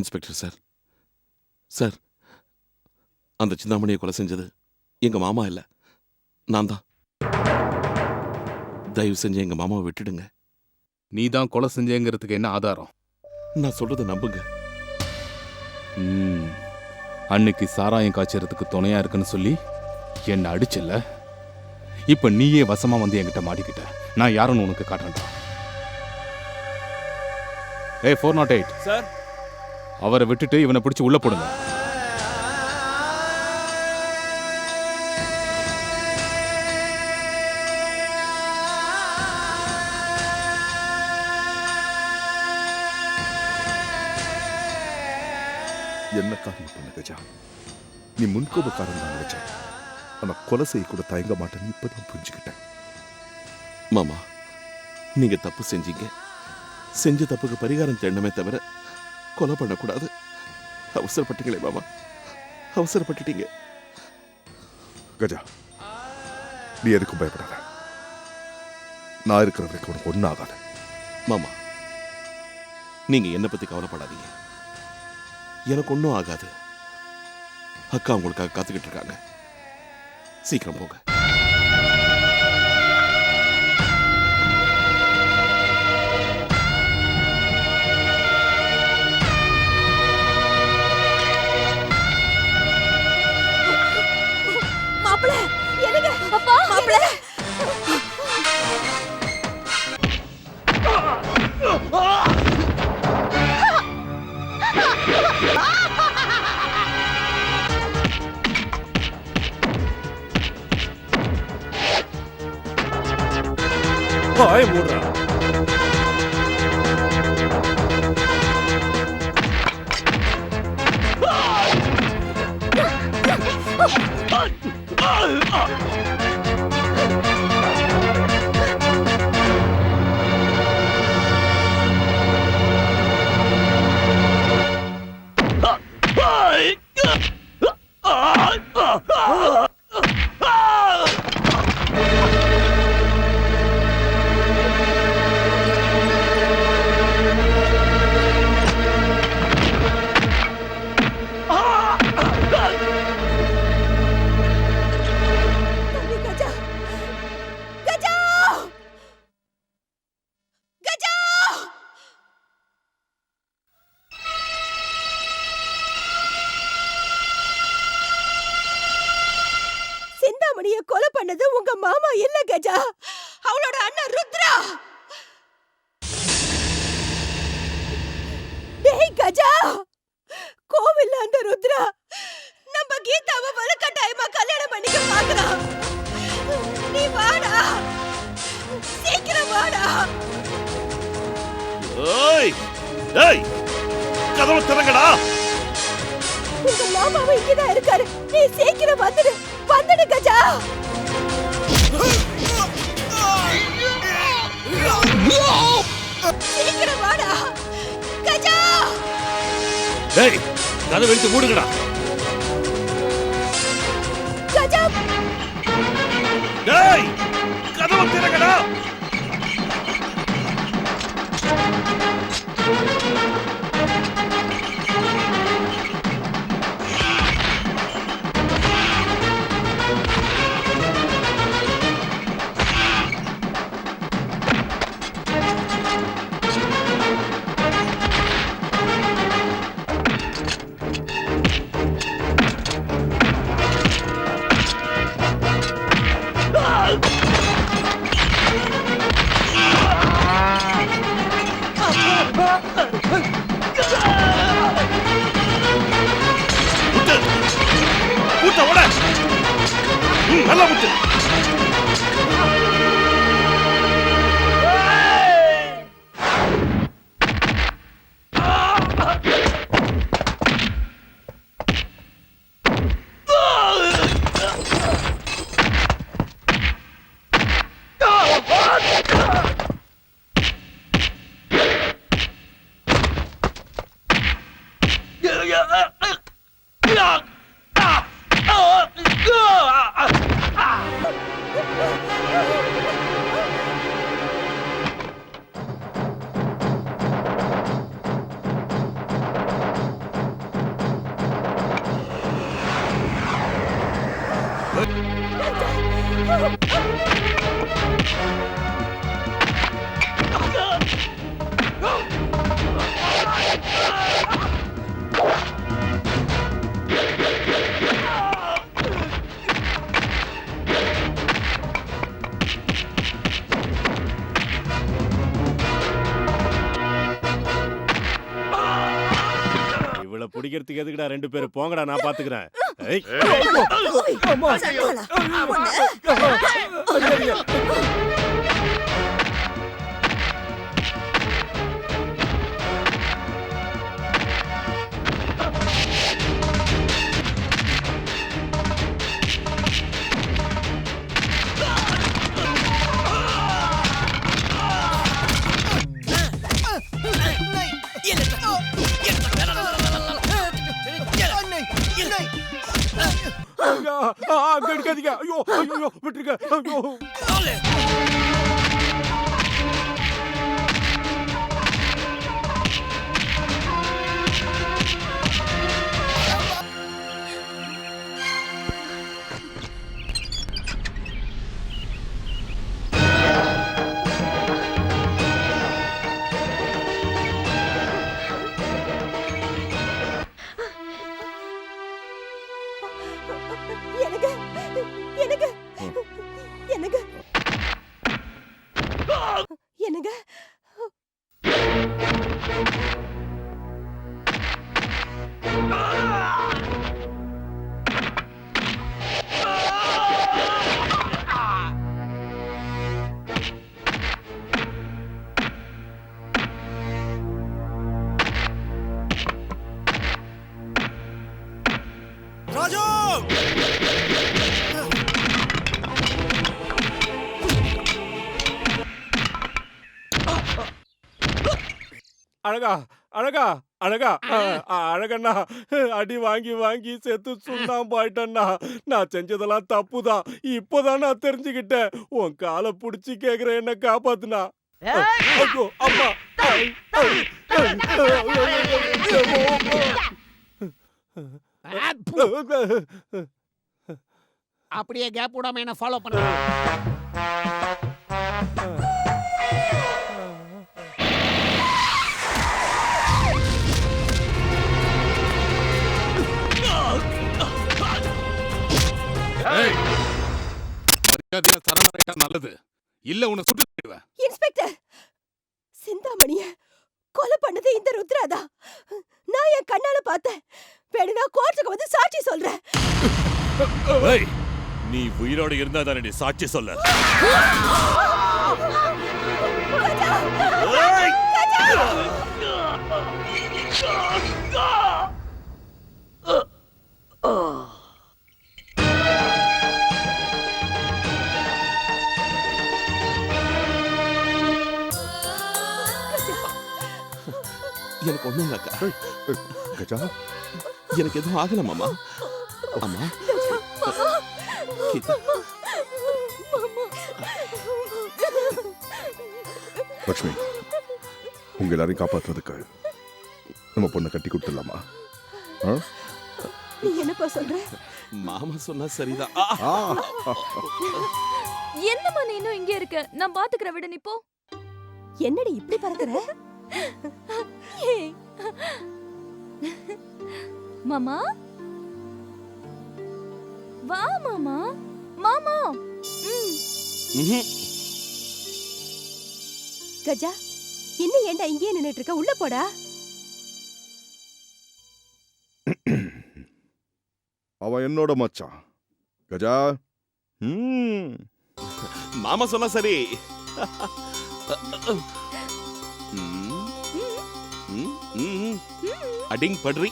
Inspector sir, sir, அந்த சிந்தாமணியை கொலை செஞ்சது எங்க மாமா இல்ல, நான் தான். தயவு செஞ்சு எங்க மாமாவை விட்டுடுங்க. நீ தான் கொலை செஞ்சேங்கிறதுக்கு என்ன ஆதாரம்? நான் சொல்றதை நம்புங்க. அன்னைக்கு சாராயம் காய்ச்சறதுக்கு துணையா இருக்குன்னு சொல்லி என்ன அடிச்சல, இப்ப நீயே வசமா வந்து என்கிட்ட மாட்டிக்கிட்ட. நான் யாருன்னு உனக்கு காட்டுறேன்டா. ஏய் 408 சார், அவரை விட்டுட்டு இவனை பிடிச்சு உள்ள போடுங்க. என்ன காரியம் பண்ண கஜா? நீ முன்கோபக்காரன் தான் நினைச்சேன். ஆனா கொலை செய்ய கூட தயங்க மாட்டேன்னு இப்பதான் புரிஞ்சுக்கிட்டேன். மாமா, நீங்க தப்பு செஞ்சீங்க. செஞ்ச தப்புக்கு பரிகாரம் தேடணுமே தவிர கொலை பண்ணக்கூடாது. அவசரப்பட்டீங்களே மாமா, அவசரப்பட்டுட்டீங்க. கஜா, நீ எதுக்கும் பயப்படாத. நான் இருக்கிற வரைக்கும் உனக்கு ஒன்றும் ஆகாது. மாமா, நீங்க என்ன பத்தி கவலைப்படாதீங்க. எனக்கு ஒன்றும் ஆகாது. அக்கா உங்களுக்காக காத்துக்கிட்டு இருக்காங்க. சீக்கிரம் போங்க. மாப்பிள்ளை, என்னங்க? அப்பா, மாப்பிள்ளை. வாய் மூடுறா. சிந்தாமணியை கொலை பண்ணது உங்க மாமா இல்ல கஜா, அவளோட அண்ணன் ருத்ரா. டேய் கஜா, கோவில்ல அந்த ருத்ரா நம்ம கீதாவை வலுக்கட்டாயமா கல்யாணம் பண்ணிக்க பாக்குறான். நீ வாடா, சீக்கிரம் வாடா. ஏய் ஏய், கதவு திறங்கடா. உங்க மாமாவும் இங்கதான் இருக்காரு. நீ சீக்கிரம் வந்துடு, வந்துடு கஜா. சீக்கிரம் வாடா கஜா. டேய், கதவை எடுத்து மூடுங்கடா. கஜா, டேய், கதவு திறங்கடா. நல்லா முட்டு. குடிக்கிறதுக்கு எதுக்குடா 2 பேரும் போங்கடா நான் பாத்துக்கிறேன். ஏய். சண்டாளா, உன்னை. அங்க எடுக்காதீங்க. ஐயோ ஐயோ விட்டுருங்க. ஐயோ. எனக்கு எனக்கு எனக்கு எனக்கு அழகா அழகா அழகா அழகண்ணா அடி வாங்கி வாங்கி செத்து சுண்ணாம்பாயிட்டண்ணா. நான் செஞ்சதெல்லாம் தப்புதான். இப்போதான் நான் தெரிஞ்சுக்கிட்டேன். உன் காலை புடிச்சு கேக்குறேன், என்ன காப்பாத்துனா. ஐயோ அம்மா. அப்படியே கேப் விடாம என்ன ஃபாலோ பண்ண. ஏய், மரியாதையா சரணடைட்டா நல்லது. இல்ல உன்னை சுட்டு தள்ளிடுவேன். இன்ஸ்பெக்டர், சிந்தாமணிய கொலை பண்ணது இந்த ருத்ராதா. நான் என் கண்ணால பார்த்தேன். வேணும்னா கோர்ட்டுக்கு வந்து சாட்சி சொல்றேன். ஏய், நீ உயிரோட இருந்தா தானே சாட்சி சொல்ல. ஏய்! எனக்கு ஒண்ணும் இல்ல அக்கா. கஜா எனக்கு எதுவும் ஆகல மாமா. அம்மா கீதா. லட்சுமி, உங்க எல்லாரையும் காப்பாற்றுறதுக்கு நம்ம பொண்ணை கட்டி கொடுத்துடலாமா? நீ என்னப்பா சொல்ற? மாமா சொன்னா சரிதான். என்னம்மா நீ இன்னும் இங்கே இருக்க? நான் பாத்துக்கிற விட நீ போ. என்னடி இப்படி பறக்குற? ஏய். மாமா வா மாமா. மாமா. ம்ஹும். கஜா, இன்னும் ஏன்டா இங்கேயே நின்னுட்டு இருக்க? உள்ள போடா. அவன் என்னோட மச்சான் கஜா. மாமா சொன்னா சரி. அடிங் படுறி.